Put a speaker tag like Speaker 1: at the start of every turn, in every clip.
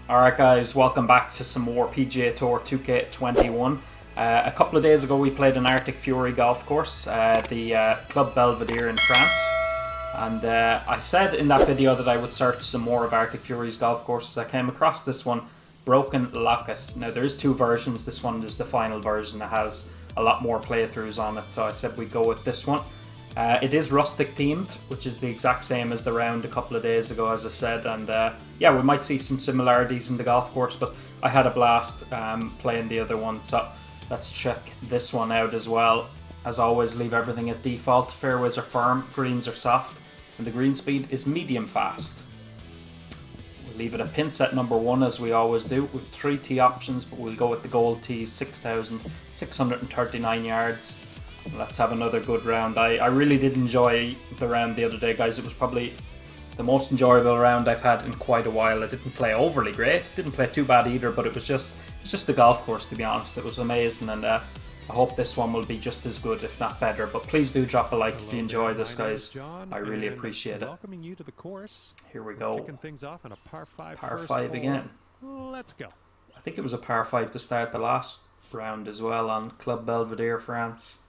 Speaker 1: Alright guys, welcome back to some more PGA Tour 2K21. A couple of days ago we played an Arctic Fury golf course, the Club Belvedere in France. And I said in that video that I would search some more of Arctic Fury's golf courses. I came across this one, Broken Locket. Now there is two versions, this one is the final version. It has a lot more playthroughs on it, so I said we'd go with this one. It is rustic themed, which is the exact same as the round a couple of days ago, as I said, and yeah, we might see some similarities in the golf course, but I had a blast playing the other one, so let's check this one out as well. As always, leave everything at default. Fairways are firm, greens are soft, and the green speed is medium fast. We'll leave it at pin set number 1 as we always do, with 3 tee options, but we'll go with the gold tees, 6,639 yards. Let's have another good round. I really did enjoy the round the other day, guys. It was probably the most enjoyable round I've had in quite a while. I didn't play overly great, didn't play too bad either, but it's just the golf course, to be honest. It was amazing, and I hope this one will be just as good, if not better. But please do drop a like if you enjoy this, guys. I really appreciate it.
Speaker 2: Welcoming you to the course.
Speaker 1: Here we go.
Speaker 2: Kicking things off on a par 5.
Speaker 1: Par 5 again.
Speaker 2: Let's go.
Speaker 1: I think it was a par 5 to start the last round as well on Club Belvedere, France.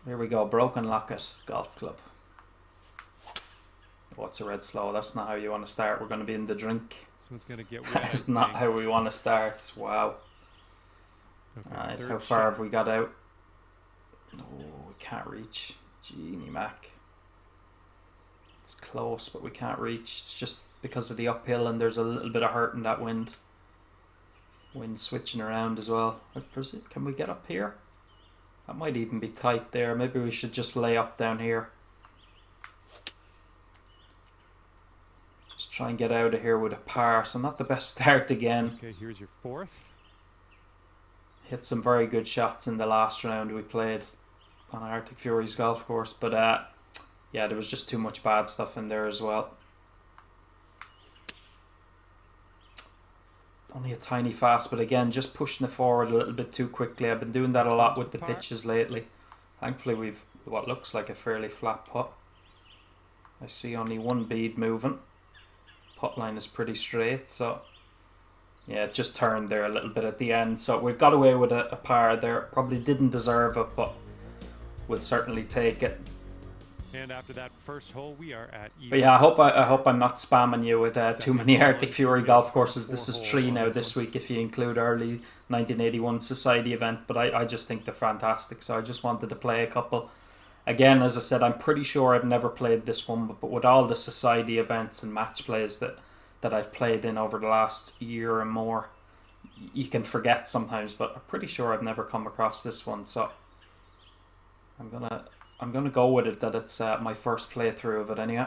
Speaker 1: Here we go, Broken Locket Golf Club. What's a red slow? That's not how you want to start. We're going to be in the drink.
Speaker 2: This one's going to get wet.
Speaker 1: That's not how we want to start. Wow.
Speaker 2: Okay,
Speaker 1: Alright, how far have we got out? Oh, we can't reach. Genie Mac. It's close, but we can't reach. It's just because of the uphill, and there's a little bit of hurt in that wind. Wind switching around as well. Can we get up here? That might even be tight there. Maybe we should just lay up down here. Just try and get out of here with a par. So not the best start again.
Speaker 2: Okay, here's your 4th.
Speaker 1: Hit some very good shots in the last round we played on Arctic Fury's golf course. But yeah, there was just too much bad stuff in there as well. Only a tiny fast, but again, just pushing it forward a little bit too quickly. I've been doing that a lot with the pitches lately. Thankfully, we've what looks like a fairly flat putt. I see only one bead moving. Putt line is pretty straight, so yeah, it just turned there a little bit at the end. So we've got away with a par there. Probably didn't deserve it, but we'll certainly take it.
Speaker 2: And after that first hole, we are at even.
Speaker 1: But yeah, I hope I'm not spamming you with too many Arctic Fury golf courses. This is 3 now this week if you include early 1981 Society event. But I just think they're fantastic, so I just wanted to play a couple. Again, as I said, I'm pretty sure I've never played this one, but with all the Society events and match plays that I've played in over the last year and more, you can forget sometimes. But I'm pretty sure I've never come across this one, so I'm gonna go with it that it's my first playthrough of it anyway.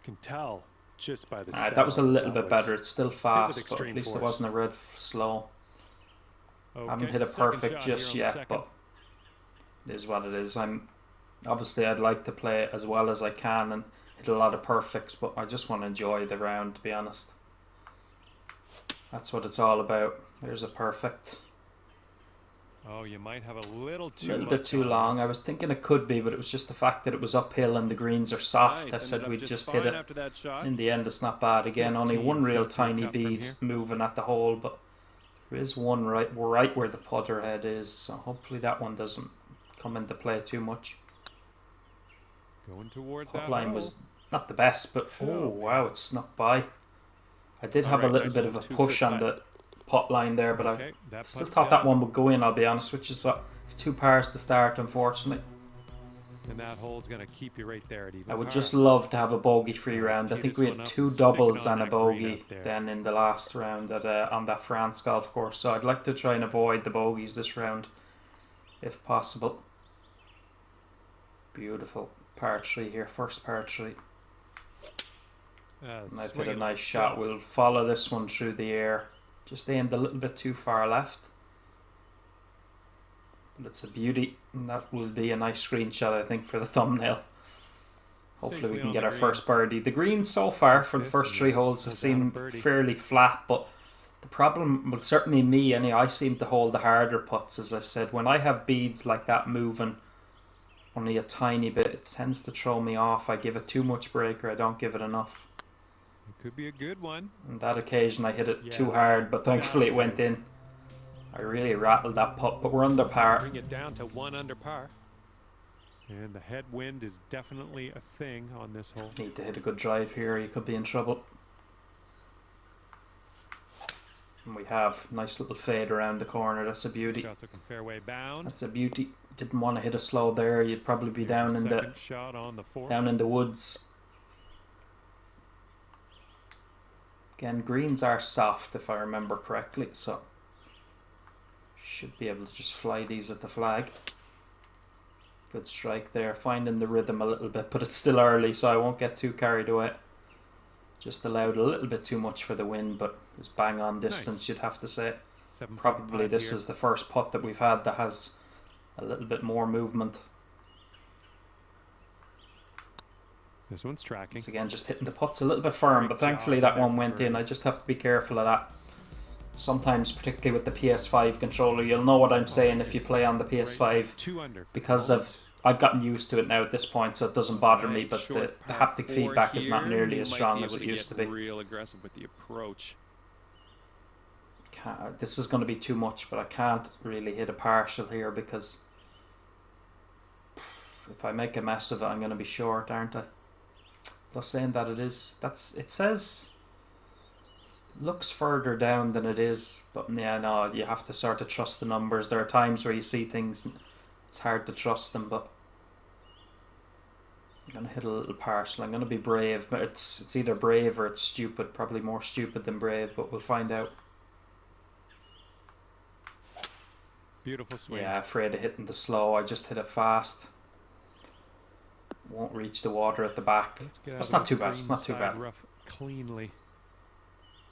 Speaker 2: Can tell just by the
Speaker 1: that was a little bit better. It's still fast, but at least
Speaker 2: force.
Speaker 1: it wasn't a red slow.
Speaker 2: Okay,
Speaker 1: I haven't hit a perfect just yet, but it is what it is. Obviously I'd like to play it as well as I can and hit a lot of perfects, but I just want to enjoy the round, to be honest. That's what it's all about. There's a perfect.
Speaker 2: Oh, you might have a little
Speaker 1: bit too long. I was thinking it could be, but it was just the fact that it was uphill and the greens are soft. I said we'd just hit it. In the end, it's not bad. Again, only one real tiny bead moving at the hole, but there is one right where the putter head is. So hopefully that one doesn't come into play too much.
Speaker 2: Going towards
Speaker 1: that
Speaker 2: line
Speaker 1: was not the best, but oh wow, it snuck by. I did have a little bit of a push on the putt line there, but I still thought that one would go in, I'll be honest, which is it's 2 pars to start, unfortunately.
Speaker 2: And that hole's going to keep you right there at even.
Speaker 1: I would just love to have a bogey-free round. I think we had 2 doubles and a bogey then in the last round on that France golf course, so I'd like to try and avoid the bogeys this round if possible. Beautiful par 3 here, first par 3. And I've hit a nice shot. We'll follow this one through the air. Just aimed a little bit too far left. But it's a beauty. And that will be a nice screenshot, I think, for the thumbnail. Hopefully we can get our first birdie. The greens so far for the first 3 holes have seemed fairly flat. But the problem, well, certainly me, anyway, I seem to hold the harder putts, as I've said. When I have beads like that moving only a tiny bit, it tends to throw me off. I give it too much break or I don't give it enough.
Speaker 2: It could be a good one.
Speaker 1: On that occasion I hit it
Speaker 2: Yeah.
Speaker 1: too hard, but thankfully it went in. I really rattled that putt, but we're under par.
Speaker 2: Bring it down to 1 under par. And the headwind is definitely a thing on this hole.
Speaker 1: Need to hit a good drive here, you could be in trouble. And we have nice little fade around the corner, that's a beauty.
Speaker 2: Shots looking fairway bound.
Speaker 1: That's a beauty. Didn't want to hit a slow there, you'd probably be down in the
Speaker 2: shot on the 4th.
Speaker 1: down in the woods. Again, greens are soft if I remember correctly, so should be able to just fly these at the flag. Good strike there, finding the rhythm a little bit, but it's still early, so I won't get too carried away. Just allowed a little bit too much for the wind, but it was bang on distance,
Speaker 2: Nice.
Speaker 1: You'd have to say.
Speaker 2: 7
Speaker 1: Probably this
Speaker 2: here.
Speaker 1: is the first putt that we've had that has a little bit more movement.
Speaker 2: This one's tracking.
Speaker 1: Once again, just hitting the putts a little bit firm, but thankfully that one went in. I just have to be careful of that. Sometimes, particularly with the PS5 controller, you'll know what I'm saying if you play on the PS5,
Speaker 2: 2 under.
Speaker 1: because I've gotten used to it now at this point, so it doesn't bother me, but the haptic feedback is not nearly as strong as it used to be.
Speaker 2: Real aggressive with the approach.
Speaker 1: This is going to be too much, but I can't really hit a partial here because if I make a mess of it, I'm going to be short, aren't I? Plus saying that it is, it says looks further down than it is, but yeah, no, you have to sort of trust the numbers. There are times where you see things and it's hard to trust them, but I'm going to hit a little partial. I'm going to be brave, but it's either brave or it's stupid, probably more stupid than brave, but we'll find out.
Speaker 2: Beautiful swing.
Speaker 1: Yeah, afraid of hitting the slow. I just hit it fast. Won't reach the water at the back. That's not too bad. It's not too bad.
Speaker 2: Rough cleanly.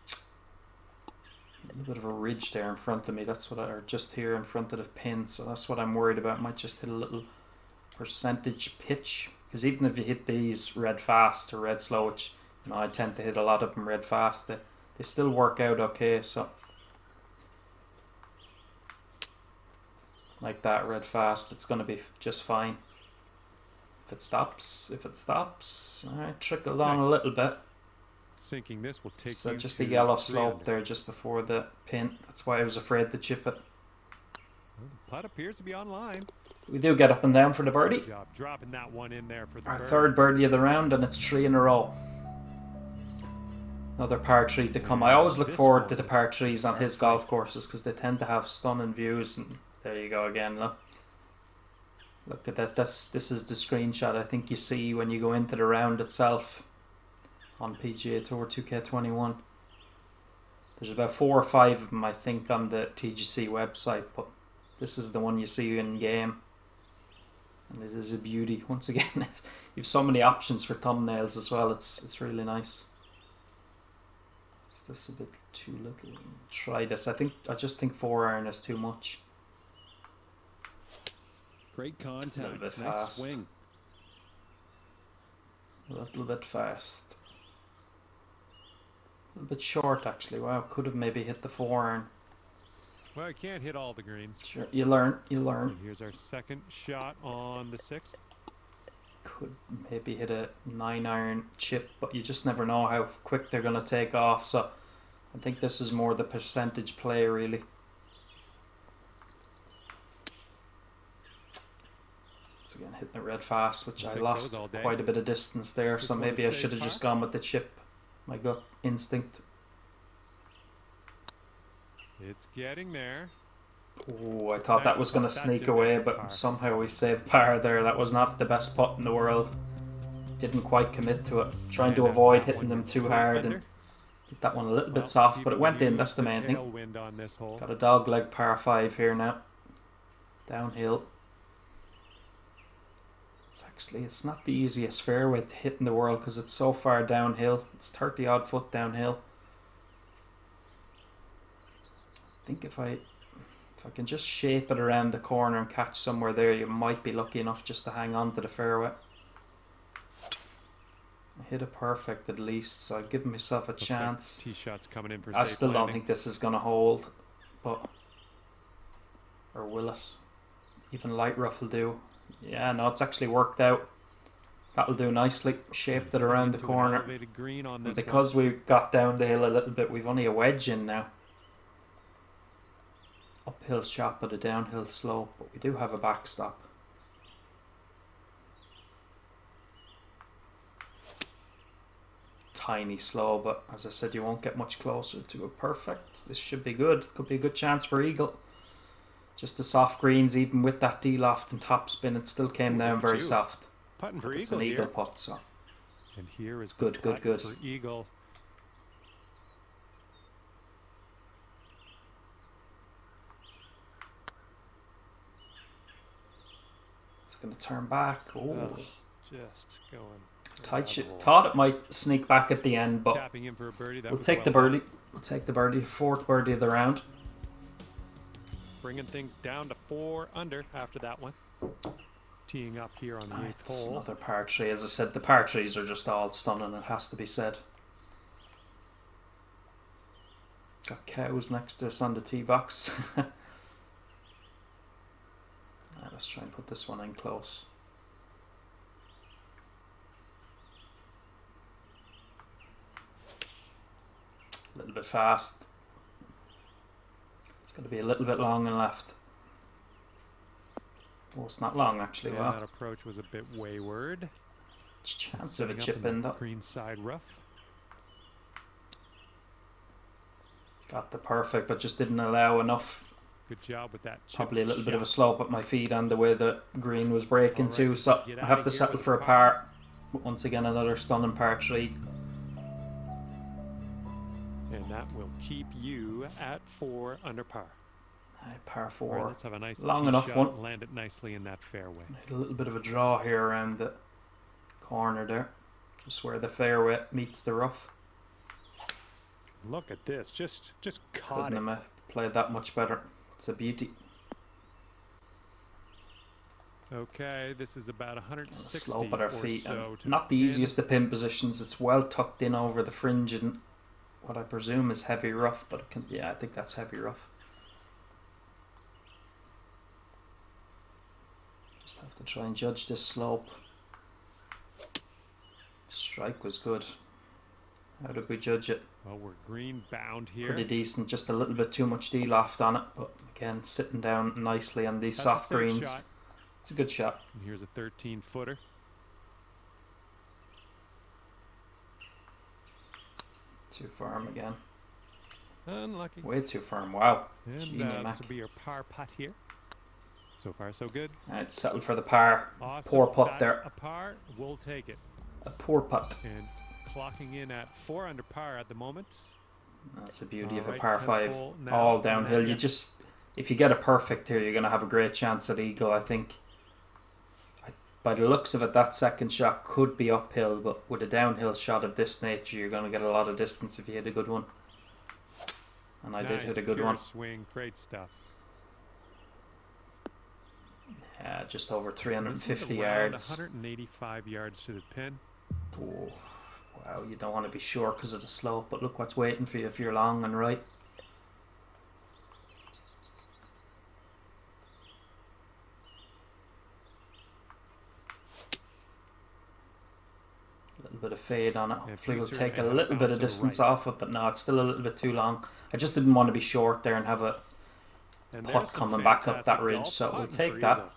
Speaker 1: A little bit of a ridge there in front of me. That's what or just here in front of the pin. So that's what I'm worried about. Might just hit a little percentage pitch. Because even if you hit these red fast or red slow, which I tend to hit a lot of them red fast, they still work out okay. So like that, red fast, it's going to be just fine. If it stops, alright, trickle down a little bit.
Speaker 2: Sinking this will take
Speaker 1: So
Speaker 2: you
Speaker 1: just
Speaker 2: to
Speaker 1: the yellow
Speaker 2: 3
Speaker 1: slope
Speaker 2: under.
Speaker 1: there just before the pin. That's why I was afraid to chip it.
Speaker 2: Well, the putt appears to be online.
Speaker 1: We do get up and down for the birdie.
Speaker 2: Good job dropping that one in there for the
Speaker 1: Our
Speaker 2: birdie.
Speaker 1: third birdie of the round, and it's 3 in a row. Another par 3 to come. I always look forward to the par 3s on his golf courses because they tend to have stunning views. And there you go again, look at that. This is the screenshot I think you see when you go into the round itself on PGA Tour 2K21. There's about 4 or 5 of them I think on the TGC website, but this is the one you see in game. And it is a beauty. Once again, you have so many options for thumbnails as well. It's really nice. Is this a bit too little? Try this. I just think 4-iron is too much.
Speaker 2: Great contact.
Speaker 1: A little bit
Speaker 2: nice
Speaker 1: fast.
Speaker 2: swing.
Speaker 1: A little bit fast. A little bit short actually. Wow, could have maybe hit the 4-iron.
Speaker 2: Well, I can't hit all the greens.
Speaker 1: Sure, you learn.
Speaker 2: And here's our second shot on the 6th.
Speaker 1: Could maybe hit a 9-iron chip, but you just never know how quick they're going to take off. So I think this is more the percentage play really. Once again, hitting it red fast, which I lost quite a bit of distance there. So maybe I should have just gone with the chip. My gut instinct.
Speaker 2: It's getting there.
Speaker 1: Oh, I thought that was going to sneak away, but somehow we saved par there. That was not the best putt in the world. Didn't quite commit to it. Trying to avoid hitting them too hard and get that one a little bit soft, but it went in. That's the main thing. Got a dog leg par 5 here now. Downhill. It's not the easiest fairway to hit in the world because it's so far downhill. It's 30 odd foot downhill. I think if I can just shape it around the corner and catch somewhere there, you might be lucky enough just to hang on to the fairway. I hit it perfect at least, so I've given myself a chance.
Speaker 2: Tee shots coming in for
Speaker 1: I still don't think this is going to hold, but or will it? Even light rough will do. Yeah, no, it's actually worked out. That'll do nicely. Shaped it around the
Speaker 2: Into an
Speaker 1: corner.
Speaker 2: elevated green on
Speaker 1: And
Speaker 2: this
Speaker 1: because we got down the hill a little bit, we've only a wedge in now. Uphill shot but a downhill slope, but we do have a backstop. Tiny slow, but as I said, you won't get much closer to a perfect. This should be good. Could be a good chance for eagle. Just the soft greens, even with that D-loft and top spin, it still came down very soft.
Speaker 2: Putting for
Speaker 1: It's
Speaker 2: eagle
Speaker 1: an eagle
Speaker 2: here.
Speaker 1: putt, so
Speaker 2: And here is
Speaker 1: it's good, good, good.
Speaker 2: for eagle.
Speaker 1: It's going to turn back. Oh,
Speaker 2: Just going
Speaker 1: tight shit. Thought it might sneak back at the end, but
Speaker 2: tapping in for a birdie. That
Speaker 1: we'll
Speaker 2: was
Speaker 1: take the
Speaker 2: well
Speaker 1: birdie. We'll take the birdie. Fourth birdie of the round.
Speaker 2: bringing things down to 4 under after that one. Teeing up here on the 8th hole.
Speaker 1: Another par 3. As I said, the par 3s are just all stunning, it has to be said. Got cows next to us on the tee box. Let's try and put this one in close. A little bit fast. It's going to be a little bit long and left. Oh, it's not long actually.
Speaker 2: Yeah,
Speaker 1: Wow.
Speaker 2: that approach was a bit wayward.
Speaker 1: Chance of a
Speaker 2: Setting up
Speaker 1: chip
Speaker 2: the
Speaker 1: in though.
Speaker 2: green side rough.
Speaker 1: Got the perfect, but just didn't allow enough.
Speaker 2: Good job with that chip
Speaker 1: Probably a little bit of a
Speaker 2: shot.
Speaker 1: slope at my feet and the way the green was breaking
Speaker 2: Alright,
Speaker 1: too, so
Speaker 2: get
Speaker 1: I
Speaker 2: out
Speaker 1: have
Speaker 2: of
Speaker 1: to
Speaker 2: here
Speaker 1: settle
Speaker 2: with
Speaker 1: for a
Speaker 2: a
Speaker 1: par. But once again, another stunning par 3.
Speaker 2: And that will keep you at 4 under par.
Speaker 1: Par
Speaker 2: All
Speaker 1: 4.
Speaker 2: right, let's have a nice
Speaker 1: Long
Speaker 2: tee
Speaker 1: enough
Speaker 2: shot
Speaker 1: one.
Speaker 2: and land it nicely in that fairway.
Speaker 1: A little bit of a draw here around the corner there, just where the fairway meets the rough.
Speaker 2: Look at this, just caught
Speaker 1: Couldn't
Speaker 2: it.
Speaker 1: have played that much better. It's a beauty.
Speaker 2: Okay, this is about 160
Speaker 1: Slope at our
Speaker 2: or
Speaker 1: feet,
Speaker 2: so
Speaker 1: and
Speaker 2: to
Speaker 1: not the
Speaker 2: pin.
Speaker 1: easiest of pin positions. It's well tucked in over the fringe and what I presume is heavy rough, but it can, yeah, I think that's heavy rough. Just have to try and judge this slope. Strike was good. How did we judge it?
Speaker 2: Well, we're green bound here.
Speaker 1: Pretty decent, just a little bit too much D-loft on it, but again, sitting down nicely on these
Speaker 2: That's
Speaker 1: soft
Speaker 2: a safe
Speaker 1: greens.
Speaker 2: shot.
Speaker 1: It's a good shot.
Speaker 2: And here's a 13-footer.
Speaker 1: Too firm again.
Speaker 2: Unlucky.
Speaker 1: Way too firm. Wow.
Speaker 2: And
Speaker 1: Genie
Speaker 2: this
Speaker 1: Mac.
Speaker 2: will be your par putt here. So far, so good.
Speaker 1: It's settled for the par.
Speaker 2: Awesome.
Speaker 1: Poor putt
Speaker 2: That's
Speaker 1: there.
Speaker 2: a par. We'll take it.
Speaker 1: A poor putt.
Speaker 2: And clocking in at 4 under par at the moment.
Speaker 1: That's the beauty of a
Speaker 2: Alright,
Speaker 1: par
Speaker 2: 10th
Speaker 1: 5.
Speaker 2: hole now
Speaker 1: All
Speaker 2: on the
Speaker 1: downhill. You
Speaker 2: area.
Speaker 1: just, if you get a perfect here, you're going to have a great chance at eagle, I think. By the looks of it, that second shot could be uphill, but with a downhill shot of this nature, you're going to get a lot of distance if you hit a good one. And I did hit a good
Speaker 2: pure
Speaker 1: one.
Speaker 2: Swing, great stuff.
Speaker 1: Just over
Speaker 2: This is
Speaker 1: 350
Speaker 2: around
Speaker 1: yards.
Speaker 2: 185 yards to the pin.
Speaker 1: Oh, wow, you don't want to be sure because of the slope, but look what's waiting for you if you're long and right. A little bit of fade on it. Hopefully we'll
Speaker 2: Pacer
Speaker 1: take a
Speaker 2: and
Speaker 1: little bit of
Speaker 2: bouncer
Speaker 1: distance
Speaker 2: right.
Speaker 1: off it, but no, it's still a little bit too long. I just didn't want to be short there and have a
Speaker 2: And
Speaker 1: putt
Speaker 2: there's some
Speaker 1: coming back up that
Speaker 2: fantastic
Speaker 1: ridge,
Speaker 2: golf
Speaker 1: so we'll
Speaker 2: putting
Speaker 1: take
Speaker 2: for
Speaker 1: that.
Speaker 2: eagle.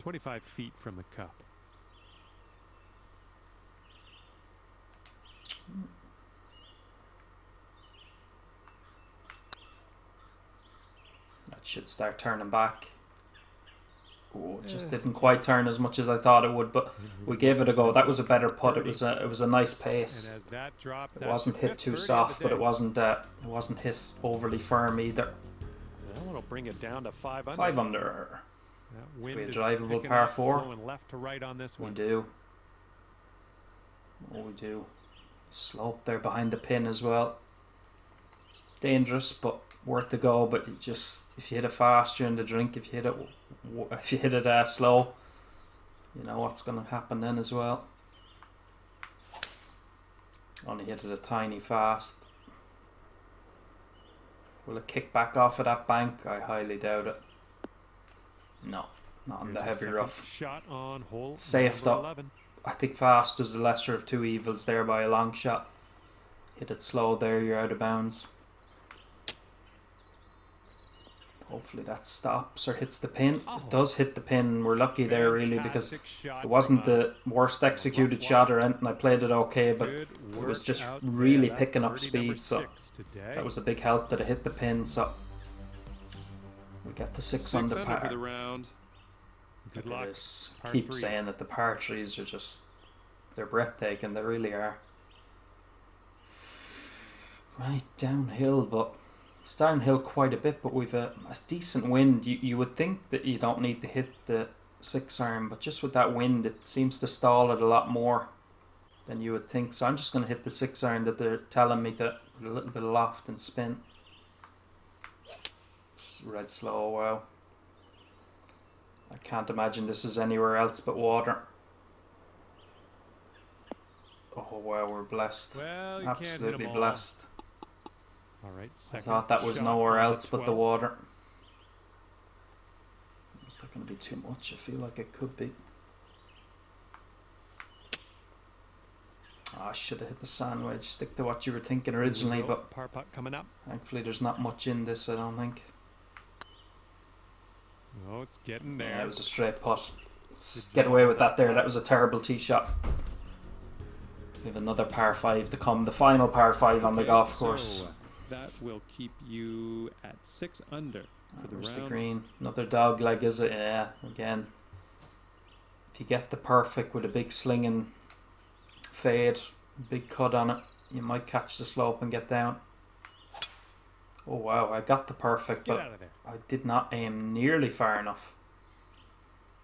Speaker 2: 25 feet from the cup.
Speaker 1: That should start turning back. Oh, it just didn't quite turn as much as I thought it would, but we gave it a go. That was a better putt. It was a nice
Speaker 2: And
Speaker 1: pace.
Speaker 2: as that drops,
Speaker 1: It
Speaker 2: that's
Speaker 1: wasn't
Speaker 2: the
Speaker 1: hit
Speaker 2: fifth
Speaker 1: too
Speaker 2: birdie of
Speaker 1: soft,
Speaker 2: the
Speaker 1: but
Speaker 2: day.
Speaker 1: it wasn't hit overly firm either.
Speaker 2: That one will bring it down to 5 under.
Speaker 1: 5 under.
Speaker 2: That wind
Speaker 1: We a
Speaker 2: is
Speaker 1: drivable
Speaker 2: picking
Speaker 1: par
Speaker 2: up,
Speaker 1: 4?
Speaker 2: Going left to right on this
Speaker 1: We
Speaker 2: one.
Speaker 1: do. Oh, we do. Slope there behind the pin as well. Dangerous, but worth the go. But you just, if you hit it fast during the drink, if you hit it slow, you know what's going to happen then as well. Only hit it a tiny fast. Will it kick back off of that bank? I highly doubt it. No, not on
Speaker 2: Here's
Speaker 1: the
Speaker 2: our
Speaker 1: heavy
Speaker 2: second
Speaker 1: rough.
Speaker 2: Shot on hole
Speaker 1: Safe
Speaker 2: number
Speaker 1: though.
Speaker 2: 11.
Speaker 1: I think fast was the lesser of two evils there by a long shot. Hit it slow there, you're out of bounds. Hopefully that stops or hits the pin. It does hit the pin. We're lucky there really because it wasn't the worst executed shot or anything. I played it okay, but it was just really picking up speed. So that was a big help that it hit the pin. So we get the 6 under par.
Speaker 2: For the round. Good luck.
Speaker 1: Keep saying that the par 3s are just, they're breathtaking. They really are. Right, downhill, but it's downhill quite a bit, but we've a decent wind. You would think that you don't need to hit the 6 iron, but just with that wind, it seems to stall it a lot more than you would think. So I'm just going to hit the 6 iron that they're telling me that with a little bit of loft and spin. It's red slow, wow. I can't imagine this is anywhere else but water. Oh wow, we're blessed.
Speaker 2: Well,
Speaker 1: absolutely blessed.
Speaker 2: All right,
Speaker 1: I thought that was nowhere else but the water. Is that going to be too much? I feel like it could be. Oh, I should have hit the sand wedge. Stick to what you were thinking originally, but
Speaker 2: par putt coming up.
Speaker 1: Thankfully there's not much in this, I don't think.
Speaker 2: Oh, it's getting there.
Speaker 1: Yeah, it was a straight putt. Get away with that there. That was a terrible tee shot. We have another par 5 to come. The final par 5 on the golf course.
Speaker 2: That will keep you at 6 under for the round.
Speaker 1: The green. Another dog leg, is it? Yeah, again. If you get the perfect with a big slinging fade, big cut on it, you might catch the slope and get down. Oh wow, I got the perfect, but I did not aim nearly far enough.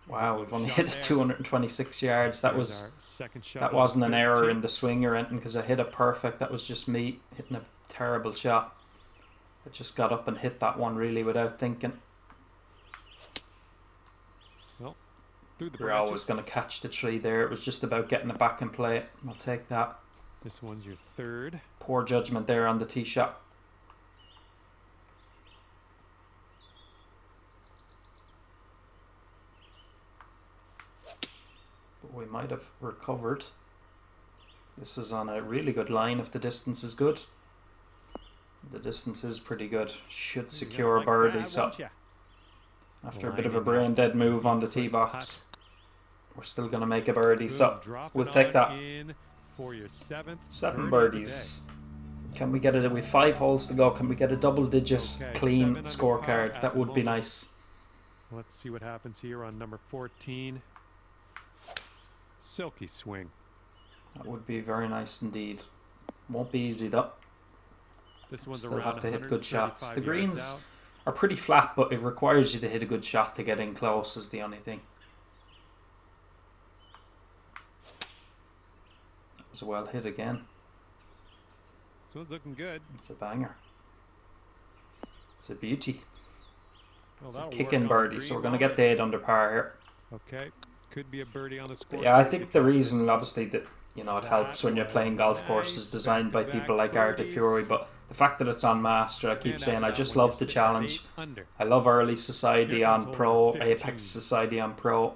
Speaker 1: Wow, we've only hit it 226 yards. That wasn't an error in the swing or anything because I hit it perfect. That was just me hitting a terrible shot. I just got up and hit that one really without thinking.
Speaker 2: Well, through the
Speaker 1: We're always going to catch the tree there. It was just about getting it back in play. I'll take that.
Speaker 2: This one's your 3rd.
Speaker 1: Poor judgment there on the tee shot. We might have recovered. This is on a really good line if the distance is good. The distance is pretty good. Should secure a birdie. So after a bit of a brain dead move on the tee box, we're still going to make a birdie. So we'll take that. 7 birdies. Can we get it with 5 holes to go? Can we get a double-digit clean scorecard? That would be nice.
Speaker 2: Let's see what happens here on number 14. Silky swing.
Speaker 1: That would be very nice indeed. Won't be easy though.
Speaker 2: This one's
Speaker 1: still have to hit good shots. The greens are pretty flat, but it requires you to hit a good shot to get in close is the only thing. That was a well hit again.
Speaker 2: This one's looking good.
Speaker 1: It's a banger. It's a beauty.
Speaker 2: Well,
Speaker 1: it's a kick-in birdie, so we're going to get the 8 under par here.
Speaker 2: Okay. Could be a birdie on the score.
Speaker 1: Yeah, I think the reason, obviously, that it helps when you're playing golf courses designed by people like Arctic Fury, but the fact that it's on Master, I keep saying, I just love the challenge. I love Early Society on Pro, Apex Society on Pro,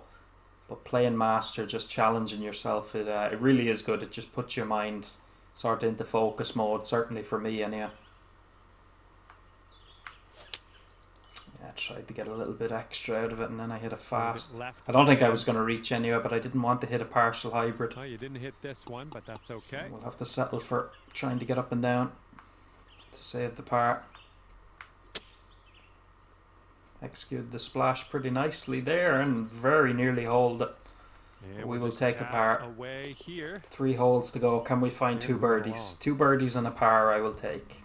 Speaker 1: but playing Master, just challenging yourself, it really is good. It just puts your mind sort of into focus mode, certainly for me anyway. I tried to get a little bit extra out of it and then I hit a fast. I don't think I was going to reach anyway, but I didn't want to hit a partial hybrid.
Speaker 2: Oh, you didn't hit this one, but that's okay.
Speaker 1: So we'll have to settle for trying to get up and down to save the par. Executed the splash pretty nicely there and very nearly holed it. Yeah, we will take a par.
Speaker 2: Away here.
Speaker 1: 3 holes to go. Can we find 2 birdies? 2 birdies and a par I will take.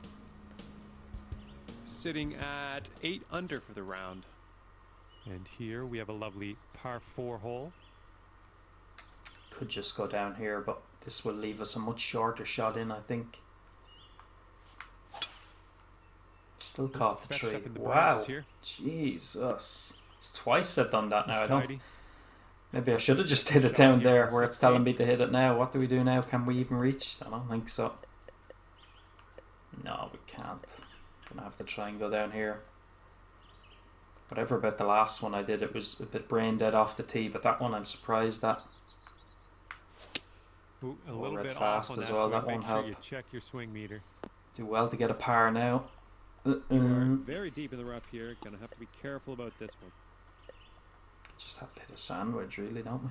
Speaker 2: Sitting at 8 under for the round. And here we have a lovely par 4 hole.
Speaker 1: Could just go down here, but this will leave us a much shorter shot in, I think. Still caught the tree. Wow. Jesus. It's twice I've done that now. I don't. Maybe I should have just hit it down there where it's telling me to hit it now. What do we do now? Can we even reach? I don't think so. No, we can't. Gonna have to try and go down here. Whatever about the last one I did, it was a bit brain dead off the tee, but that one I'm surprised at.
Speaker 2: Ooh, a
Speaker 1: Oh,
Speaker 2: little
Speaker 1: red
Speaker 2: bit
Speaker 1: fast
Speaker 2: off on
Speaker 1: as
Speaker 2: that
Speaker 1: well,
Speaker 2: swing.
Speaker 1: that
Speaker 2: Make
Speaker 1: won't
Speaker 2: sure
Speaker 1: help.
Speaker 2: you check your swing meter.
Speaker 1: Do well to get a par now.
Speaker 3: You are very deep in the rough here. Gonna have to be careful about this one.
Speaker 1: Just have to hit a sandwich, really, don't we?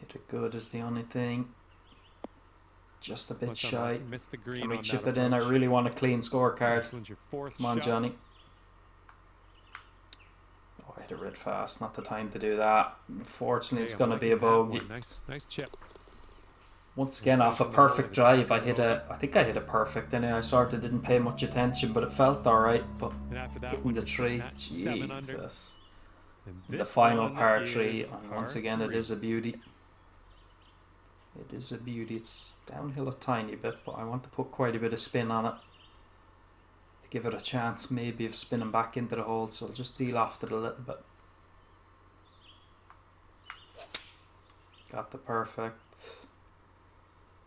Speaker 1: Hit it good is the only thing. Just a bit
Speaker 2: What's that,
Speaker 1: shy.
Speaker 2: Martin? Missed the green
Speaker 1: Can we
Speaker 2: on
Speaker 1: chip
Speaker 2: that
Speaker 1: it in? I
Speaker 2: approach.
Speaker 1: really want a clean scorecard.
Speaker 2: This one's your fourth
Speaker 1: Come on,
Speaker 2: shot.
Speaker 1: Johnny. Oh, I hit it red fast. Not the time to do that. Unfortunately, it's
Speaker 2: Hey, I'm
Speaker 1: going to be a
Speaker 2: liking that
Speaker 1: bogey.
Speaker 2: one. Nice chip.
Speaker 1: Once again, off a perfect drive, I think I hit a perfect. Anyway, I sort of didn't pay much attention, but it felt alright. But
Speaker 2: And after that
Speaker 1: hitting
Speaker 2: one,
Speaker 1: the
Speaker 2: you
Speaker 1: tree,
Speaker 2: that 7 under.
Speaker 1: Jesus.
Speaker 2: And
Speaker 1: The
Speaker 2: this
Speaker 1: final
Speaker 2: one
Speaker 1: par
Speaker 2: is
Speaker 1: 3,
Speaker 2: a
Speaker 1: and
Speaker 2: par
Speaker 1: once again, it
Speaker 2: 3.
Speaker 1: is a beauty. It is a beauty. It's downhill a tiny bit, but I want to put quite a bit of spin on it to give it a chance maybe of spinning back into the hole, so I'll just deal off it a little bit. Got the perfect.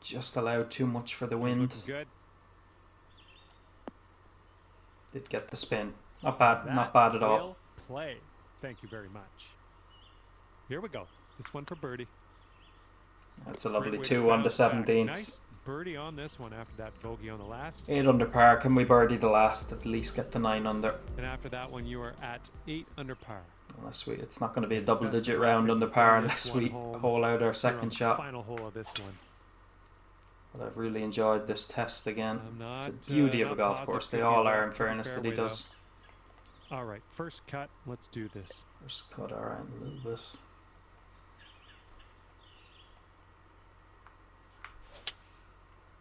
Speaker 1: Just allowed too much for the wind.
Speaker 2: Looking good.
Speaker 1: Did get the spin. Not bad,
Speaker 2: That
Speaker 1: not bad at all.
Speaker 2: will play. Thank you very much. Here we go. This one for birdie.
Speaker 1: That's a lovely
Speaker 2: Great way to
Speaker 1: 2 on the
Speaker 2: bounce back.
Speaker 1: 17th.
Speaker 2: Nice birdie on this one after that bogey on the last.
Speaker 1: 8 under par. Can we birdie the last? At least get the 9 under.
Speaker 2: And after that one, you are at 8 under par.
Speaker 1: Unless it's not going to be a double-digit
Speaker 2: Best
Speaker 1: round
Speaker 2: is
Speaker 1: under
Speaker 2: to
Speaker 1: par
Speaker 2: bring this
Speaker 1: unless
Speaker 2: one
Speaker 1: we
Speaker 2: home.
Speaker 1: hole out our
Speaker 2: You're on
Speaker 1: second
Speaker 2: the
Speaker 1: shot.
Speaker 2: Final hole of this one.
Speaker 1: But I've really enjoyed this test again.
Speaker 2: I'm
Speaker 1: It's a
Speaker 2: not,
Speaker 1: beauty of a
Speaker 2: not
Speaker 1: golf
Speaker 2: positive
Speaker 1: course. They
Speaker 2: he'll
Speaker 1: all
Speaker 2: be
Speaker 1: are,
Speaker 2: off
Speaker 1: in
Speaker 2: the
Speaker 1: fairness, that he
Speaker 2: fairway,
Speaker 1: does.
Speaker 2: All right, first cut. Let's do this.
Speaker 1: Just cut around a little bit.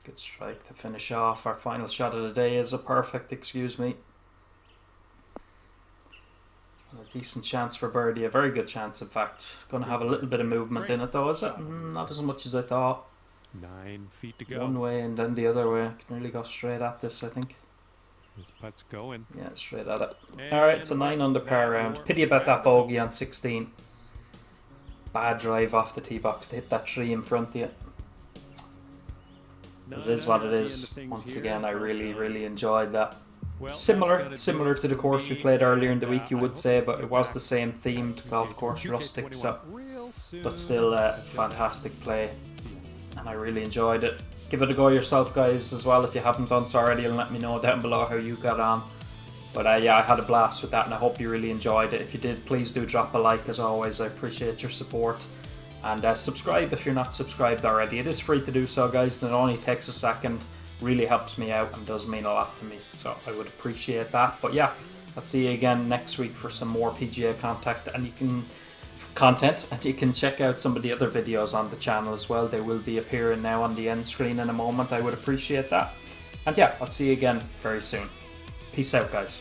Speaker 1: Good strike to finish off. Our final shot of the day is a perfect, excuse me. A decent chance for birdie, a very good chance in fact. Going to have a little bit of movement in it though, is it? Not as much as I thought.
Speaker 2: 9 feet to go.
Speaker 1: One way and then the other way. I can really go straight at this, I think.
Speaker 2: This putt's going.
Speaker 1: Yeah, straight at it.
Speaker 2: And
Speaker 1: Alright, it's a 9 under par round. Pity about that bogey on 16. Bad drive off the tee box to hit that tree in front of you. But it is what it is. Once again, I really enjoyed that.
Speaker 2: Well,
Speaker 1: Similar
Speaker 2: that's gonna do it
Speaker 1: to the
Speaker 2: for
Speaker 1: course we
Speaker 2: me,
Speaker 1: played earlier in
Speaker 2: and,
Speaker 1: the week, you
Speaker 2: I
Speaker 1: would
Speaker 2: hope
Speaker 1: say,
Speaker 2: to
Speaker 1: but
Speaker 2: see
Speaker 1: it
Speaker 2: you
Speaker 1: was
Speaker 2: back
Speaker 1: the same
Speaker 2: at
Speaker 1: themed golf course,
Speaker 2: 2K21
Speaker 1: rustic, so
Speaker 2: real soon.
Speaker 1: but still fantastic play,
Speaker 2: See ya.
Speaker 1: and I really enjoyed it. Give it a go yourself, guys, as well if you haven't done so already, and let me know down below how you got on. But yeah, I had a blast with that, and I hope you really enjoyed it. If you did, please do drop a like. As always, I appreciate your support. And subscribe if you're not subscribed already. It is free to do so, guys, and it only takes a second. Really helps me out and does mean a lot to me, so I would appreciate that. But yeah, I'll see you again next week for some more PGA content, and you can check out some of the other videos on the channel as well. They will be appearing now on the end screen in a moment. I would appreciate that. And yeah, I'll see you again very soon. Peace out, guys.